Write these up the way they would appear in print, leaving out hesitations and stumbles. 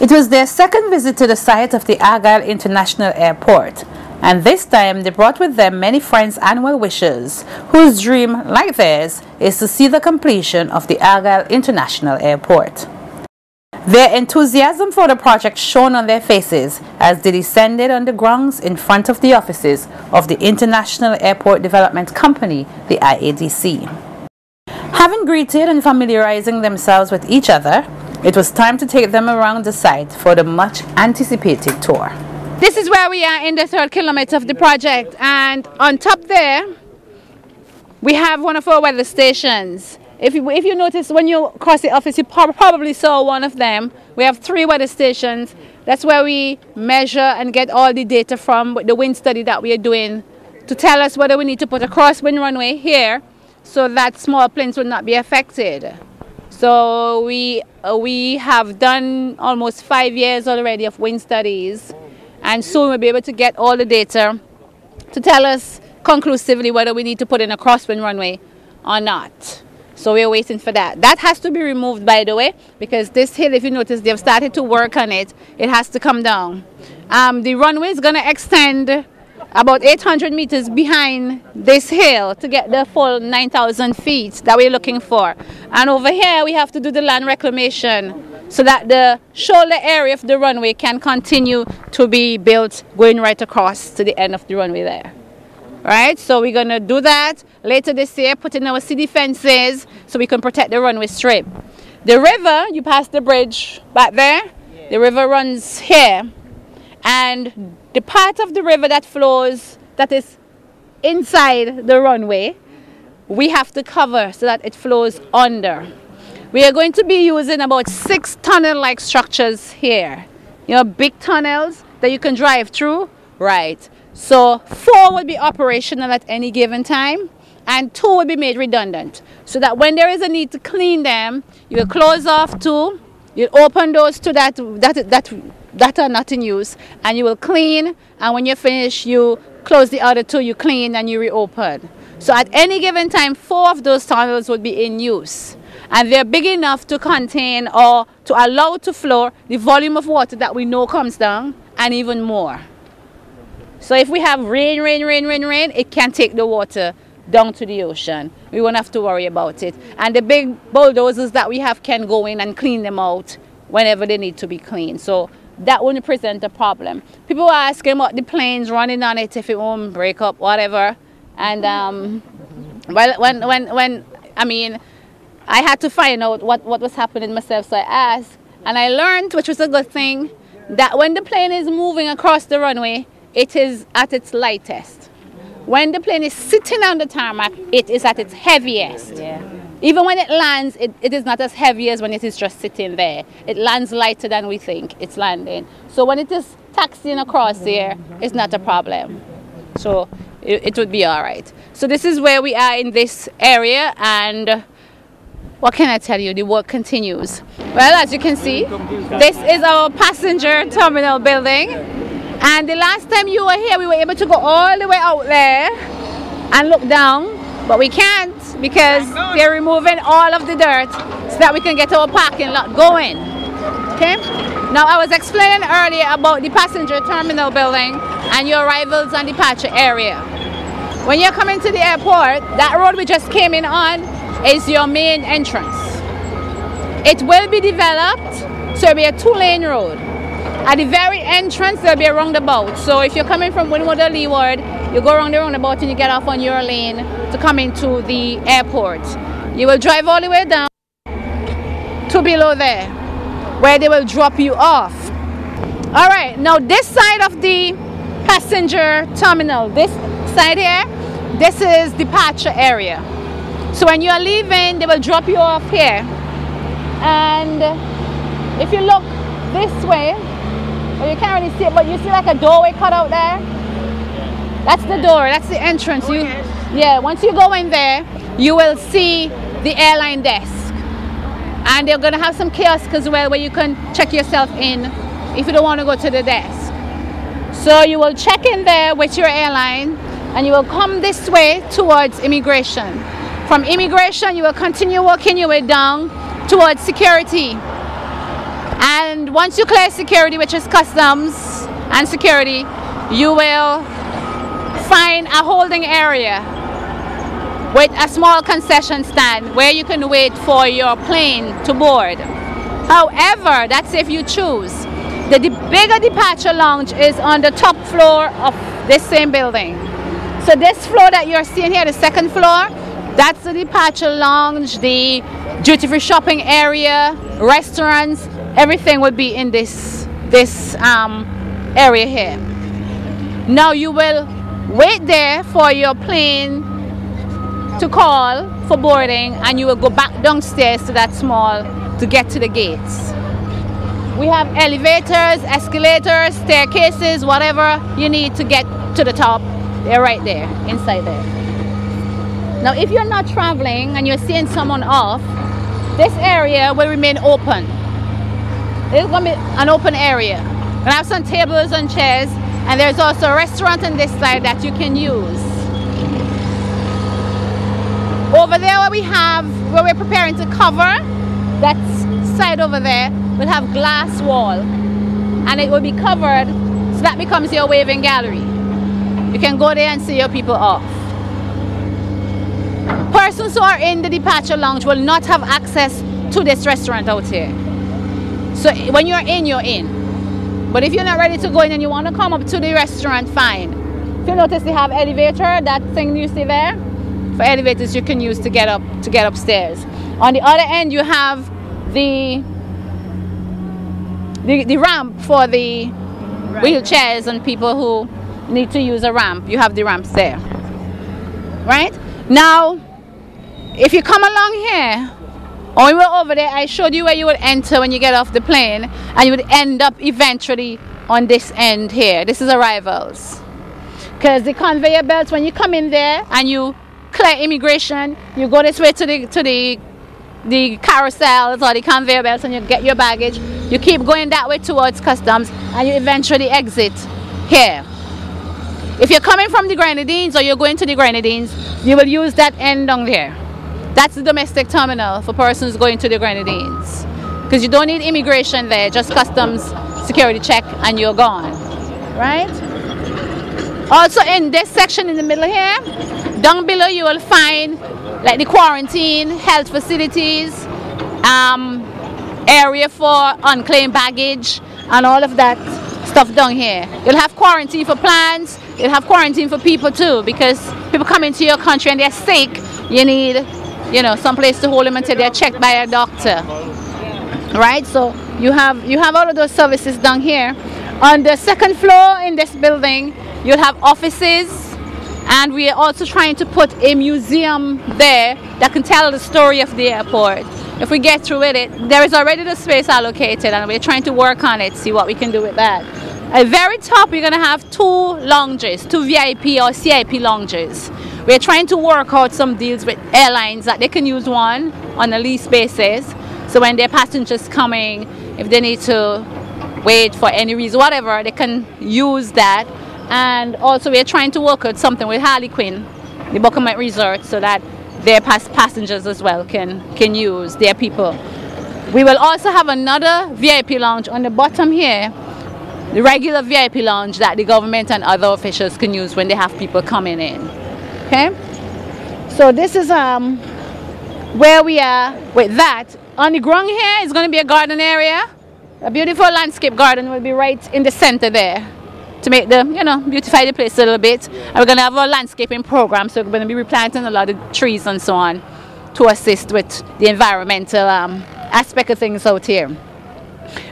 It was their second visit to the site of the Argyle International Airport, and this time they brought with them many friends and well-wishers whose dream, like theirs, is to see the completion of the Argyle International Airport. Their enthusiasm for the project shone on their faces as they descended on the grounds in front of the offices of the International Airport Development Company, the IADC. Having greeted and familiarizing themselves with each other, it was time to take them around the site for the much anticipated tour. This is where we are in the 3rd kilometer of the project, and on top there we have one of our weather stations. If you notice when you cross the office, you probably saw one of them. We have 3 weather stations. That's where we measure and get all the data from the wind study that we are doing to tell us whether we need to put a crosswind runway here so that small planes will not be affected. So we have done almost 5 years already of wind studies, and soon we'll be able to get all the data to tell us conclusively whether we need to put in a crosswind runway or not. So we're waiting for that. That has to be removed, by the way, because this hill, if you notice, they've started to work on it. It has to come down. The runway is going to extend about 800 meters behind this hill to get the full 9,000 feet that we're looking for. And over here, we have to do the land reclamation so that the shoulder area of the runway can continue to be built going right across to the end of the runway there. Right, so we're going to do that later this year, put in our city fences so we can protect the runway strip. The river, you pass the bridge back there, the river runs here, and the part of the river that flows, that is inside the runway, we have to cover so that it flows under. We are going to be using about 6 tunnel-like structures here. You know, big tunnels that you can drive through, right? So 4 will be operational at any given time, and 2 will be made redundant, so that when there is a need to clean them, you will close off 2, you'll open those 2 that are not in use, and you will clean, and when you're finished, you close the other 2, you clean, and you reopen. So at any given time, 4 of those tunnels will be in use, and they're big enough to contain or to allow to flow the volume of water that we know comes down, and even more. So if we have rain, it can take the water down to the ocean. We won't have to worry about it. And the big bulldozers that we have can go in and clean them out whenever they need to be cleaned. So that wouldn't present a problem. People are asking about the planes running on it, if it won't break up, whatever. And well, I mean, I had to find out what was happening myself, so I asked. And I learned, which was a good thing, that when the plane is moving across the runway, it is at its lightest. When the plane is sitting on the tarmac, it is at its heaviest. Yeah. Even when it lands, it is not as heavy as when it is just sitting there. It lands lighter than we think it's landing. So when it is taxiing across there, it's not a problem. So it would be all right. So this is where we are in this area, and what can I tell you? The work continues. Well, as you can see, this is our passenger terminal building. And the last time you were here, we were able to go all the way out there and look down, but we can't because they're removing all of the dirt so that we can get our parking lot going. Okay? Now, I was explaining earlier about the passenger terminal building and your arrivals and departure area. When you're coming to the airport, that road we just came in on is your main entrance. It will be developed, so it'll be a 2-lane road. At the very entrance, there'll be a roundabout. So if you're coming from Windward or Leeward, you go around the roundabout and you get off on your lane to come into the airport. You will drive all the way down to below there, where they will drop you off. All right, now this side of the passenger terminal, this side here, this is departure area. So when you are leaving, they will drop you off here. And if you look this way, well, you can't really see it, but you see like a doorway cut out there? That's the door, that's the entrance. Yeah, once you go in there, you will see the airline desk. And they're going to have some kiosks as well where you can check yourself in if you don't want to go to the desk. So you will check in there with your airline and you will come this way towards immigration. From immigration, you will continue walking your way down towards security. And And once you clear security, which is customs and security, you will find a holding area with a small concession stand where you can wait for your plane to board. However, that's if you choose. The bigger departure lounge is on the top floor of this same building. So this floor that you're seeing here, the second floor, that's the departure lounge, the duty-free shopping area, restaurants, everything would be in this area here. Now you will wait there for your plane to call for boarding, and you will go back downstairs to that small to get to the gates. We have elevators, escalators, staircases, whatever you need to get to the top. They're right there, inside there. Now if you're not traveling and you're seeing someone off, this area will remain open. It's going to be an open area. We're going to have some tables and chairs, and there's also a restaurant on this side that you can use. Over there where we're preparing to cover, that side over there will have glass wall, and it will be covered, so that becomes your waving gallery. You can go there and see your people off. Persons who are in the departure lounge will not have access to this restaurant out here. So when you're in, you're in. But if you're not ready to go in and you want to come up to the restaurant, fine. If you notice, they have elevator, that thing you see there, for elevators you can use to get upstairs. On the other end, you have the ramp for the wheelchairs and people who need to use a ramp. You have the ramps there. Right? Now, if you come along here, when we were over there, I showed you where you would enter when you get off the plane, and you would end up eventually on this end here. This is arrivals. Because the conveyor belts, when you come in there and you clear immigration, you go this way to the carousels or the conveyor belts, and you get your baggage. You keep going that way towards customs, and you eventually exit here. If you're coming from the Grenadines or you're going to the Grenadines, you will use that end down there. That's the domestic terminal for persons going to the Grenadines, because you don't need immigration there, just customs security check and you're gone. Right? Also in this section in the middle here, down below you will find like the quarantine, health facilities, area for unclaimed baggage and all of that stuff down here. You'll have quarantine for plants, you'll have quarantine for people too, because people come into your country and they're sick. You need, some place to hold them until they're checked by a doctor. Right? So you have all of those services down here. On the second floor in this building, you'll have offices, and we are also trying to put a museum there that can tell the story of the airport. If we get through with it, there is already the space allocated, and we're trying to work on it, see what we can do with that. At the very top, you're going to have two lounges, two VIP or CIP lounges. We're trying to work out some deals with airlines that they can use one on a lease basis. So when their passengers coming, if they need to wait for any reason, whatever, they can use that. And also we're trying to work out something with Harlequin, the Buckermont Resort, so that their passengers as well can use their people. We will also have another VIP lounge on the bottom here, the regular VIP lounge that the government and other officials can use when they have people coming in. Okay, so this is where we are with that. On the ground here is going to be a garden area. A beautiful landscape garden will be right in the center there to make the, beautify the place a little bit. And we're going to have a landscaping program, so we're going to be replanting a lot of trees and so on to assist with the environmental aspect of things out here.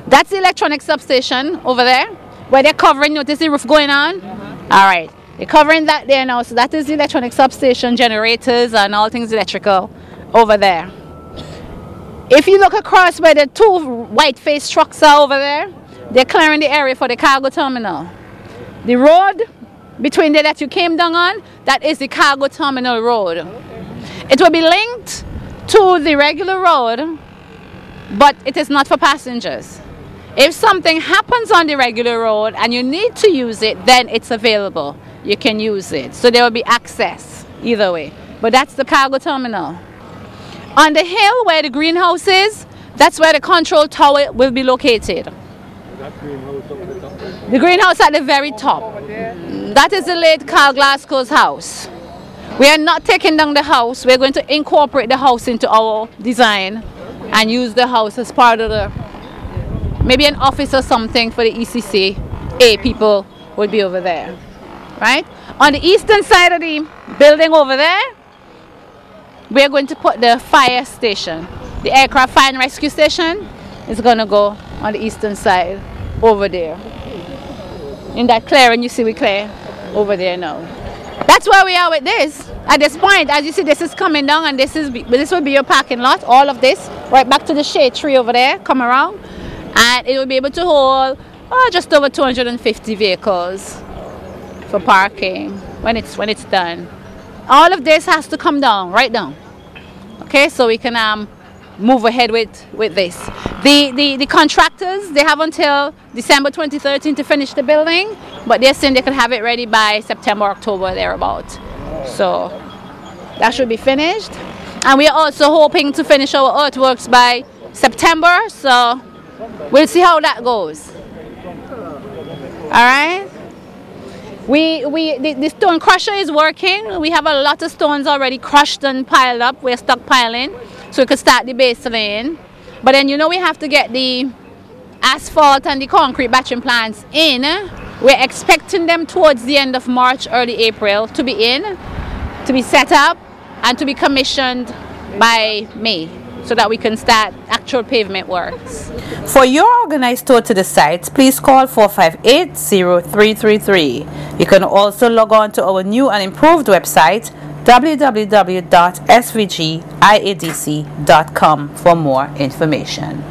That's the electronic substation over there where they're covering. Notice the roof going on? All right. They're covering that there now, so that is the electronic substation, generators and all things electrical over there. If you look across where the two white-faced trucks are over there, they're clearing the area for the cargo terminal. The road between there that you came down on, that is the cargo terminal road. It will be linked to the regular road, but it is not for passengers. If something happens on the regular road and you need to use it, then it's available. You can use it. So there will be access either way. But that's the cargo terminal. On the hill where the greenhouse is, That's where the control tower will be located. The greenhouse at the very top. That is the late Carl Glasgow's house. We are not taking down the house. We're going to incorporate the house into our design and use the house as part of the, maybe an office or something for the ECCA people would be over there, right? On the eastern side of the building over there, we're going to put the fire station. The aircraft fire and rescue station is going to go on the eastern side over there. In that clearing, you see we clear over there now. That's where we are with this. At this point, as you see, this is coming down, and this will be your parking lot. All of this, right back to the shade tree over there, come around, and it will be able to hold just over 250 vehicles for parking when it's done. All of this has to come down, right down. Okay, so we can move ahead with this. The contractors, they have until December 2013 to finish the building, but they're saying they could have it ready by September, October, thereabout. So that should be finished. And we are also hoping to finish our earthworks by September, so we'll see how that goes. All right. The stone crusher is working. We have a lot of stones already crushed and piled up. We're stockpiling, so we could start the base lane. But then, you know, we have to get the asphalt and the concrete batching plants in. We're expecting them towards the end of March, early April to be in, to be set up, and to be commissioned by May, so that we can start actual pavement works. For your organized tour to the site, please call 458-0333. You can also log on to our new and improved website, www.svgiadc.com, for more information.